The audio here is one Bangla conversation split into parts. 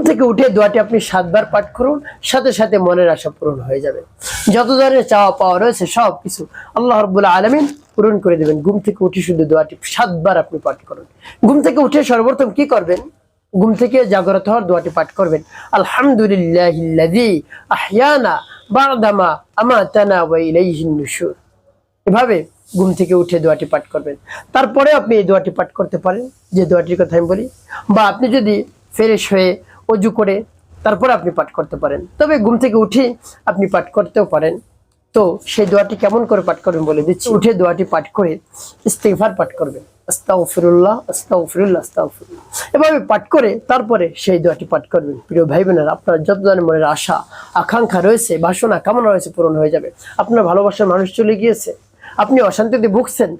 থেকে উঠে দোয়াটি আপনি 7 বার পাঠ করুন, সাথে সাথে মনের আশা পূরণ হয়ে যাবে। যত ধরনের চাওয়া পাওয়া রয়েছে সব কিছু আল্লাহ রাব্বুল আলামিন পূরণ করে দেবেন। ঘুম থেকে উঠে শুধু দোয়াটি 7 বার আপনি পাঠ করুন। ঘুম থেকে উঠে সর্বপ্রথম কি করবেন? ঘুম থেকে জাগ্রত হওয়ার দোয়াটি পাঠ করবেন, আলহামদুলিল্লাহিল্লাযী আহইয়ানা বা'দামা আমাতানা ওয়া ইলাইহিন নুশুর। এভাবে ঘুম থেকে উঠে দোয়াটি পাঠ করবেন। তারপরে আপনি এই দোয়াটি পাঠ করতে পারেন, যে দোয়াটির কথা আমি বলি, বা আপনি যদি ফ্রেশ হয়ে ওযু করে তারপরে আপনি পাঠ করতে পারেন। তবে ঘুম থেকে উঠে আপনি পাঠ করতেও পারেন। তো সেই দোয়াটি কেমন করে পাঠ করবেন বলে দিচ্ছি। উঠে দোয়াটি পাঠ করে ইস্তিগফার পাঠ করবেন, আস্তাগফিরুল্লাহ আস্তাগফিরুল্লাহ আস্তাগফিরুল্লাহ। এভাবে পাঠ করে তারপরে সেই দোয়াটি পাঠ করবেন। প্রিয় ভাই বোনেরা, আপনার যত ধরনের মনের আশা আকাঙ্ক্ষা রয়েছে, বাসনা কামনা রয়েছে, পূরণ হয়ে যাবে। আপনার ভালোবাসার মানুষ চলে গিয়েছে, আপনি অশান্তিতে ভুগছেন,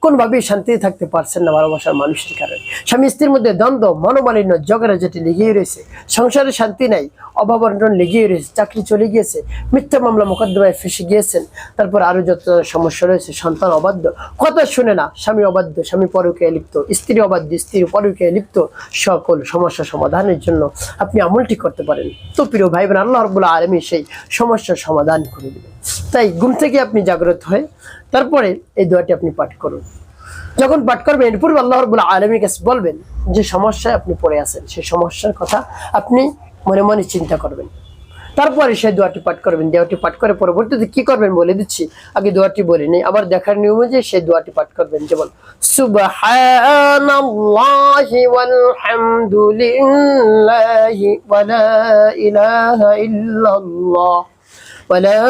কোনভাবেই শান্তিতে থাকতে পারছেন না ভালোবাসার মানুষের কারণে। স্বামী স্ত্রীর মধ্যে দ্বন্দ্ব, মনোমালিন্য, ঝগড়া যেটি লেগেই রয়েছে, সংসারে শান্তি নাই, অভাব অনটন লেগেই রয়েছে, চাকরি চলে গিয়েছে, মিথ্যা মামলা মোকদ্দমায় ফেসে গিয়েছেন, তারপর আরো যত সমস্যা রয়েছে, সন্তান অবাধ্য, কথা শুনে না, স্বামী অবাধ্য, স্বামী পরকীয়ায় লিপ্ত, স্ত্রী অবাধ্য, স্ত্রী পরকীয়ায় লিপ্ত, সকল সমস্যা সমাধানের জন্য আপনি আমলটি করতে পারেন। তো প্রিয় ভাই বোন, আল্লাহ রাব্বুল আলামিন সেই সমস্যার সমাধান করে দেবেন। তাই ঘুম থেকে আপনি জাগ্রত হয়ে তারপরে এই দোয়াটি আপনি পাঠ করুন। যখন পাঠ করবেন এরপর আল্লাহ রাব্বুল আলামিনের কাছে বলবেন যে সমস্যায় আপনি পড়ে আছেন, সেই সমস্যার কথা আপনি মনে মনে চিন্তা করবেন। তারপরে সেই দোয়াটি পাঠ করবেন। দোয়াটি পাঠ করে পরবর্তীতে কি করবেন বলে দিচ্ছি, আগে দোয়াটি বলে নেই, আবার দেখার নিয়ম অনুযায়ী সেই দোয়াটি পাঠ করবেন। যেমন সুবহানাল্লাহি ওয়াল হামদুলিল্লাহি ওয়া লা ইলাহা ইল্লাল্লাহ ولا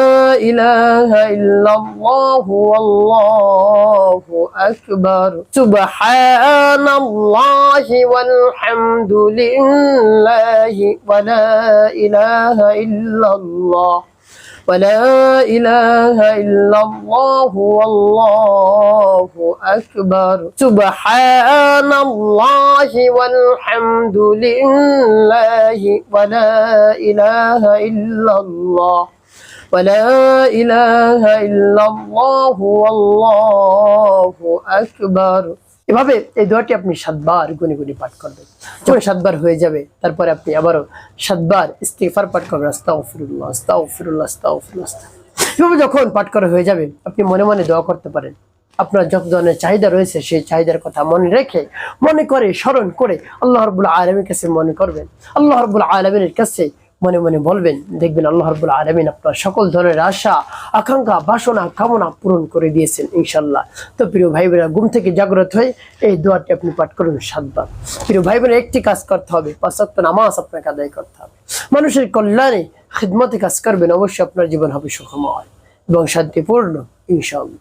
إله إلا الله والله أكبر سبحان الله والحمد لله ولا إله إلا الله ولا إله إلا الله والله أكبر سبحان الله والحمد لله ولا إله إلا الله ولا إله إلا الله والله أكبر। এভাবে এই দোয়াটি আপনি 7 বার গুনে গুনে পাঠ করবেন। যখন 7 বার হয়ে যাবে তারপরে আপনি আবারও 7 বার ইস্তিগফার পাঠ করবেন, আস্তাগফিরুল্লাহ আস্তাগফিরুল্লাহ আস্তাগফিরুল্লাহ। এভাবে যখন পাঠ করা হয়ে যাবে আপনি মনে মনে দোয়া করতে পারেন। আপনার যত ধরনের চাহিদা রয়েছে সেই চাহিদার কথা মনে রেখে, মনে করে, স্মরণ করে আল্লাহ রাব্বুল আলামিনের কাছে মনে করবেন। আল্লাহ রাব্বুল আলামিনের কাছে মনে মনে বলবেন, দেখবেন আল্লাহ রাব্বুল আলামিন আপনার সকল ধরনের আশা আকাঙ্ক্ষা বাসনা কামনা পূরণ করে দিয়েছেন ইনশাআল্লাহ। তো প্রিয় ভাই বোনেরা, ঘুম থেকে জাগ্রত হয়ে এই দোয়াটি আপনি পাঠ করুন 7 বার। প্রিয় ভাই বোনেরা, একটি কাজ করতে হবে, 5 ওয়াক্ত নামাজ আপনাকে আদায় করতে হবে, মানুষের কল্যাণে খিদমতে কাজ করবেন, অবশ্যই আপনার জীবন হবে সুখময় এবং শান্তিপূর্ণ ইনশাআল্লাহ।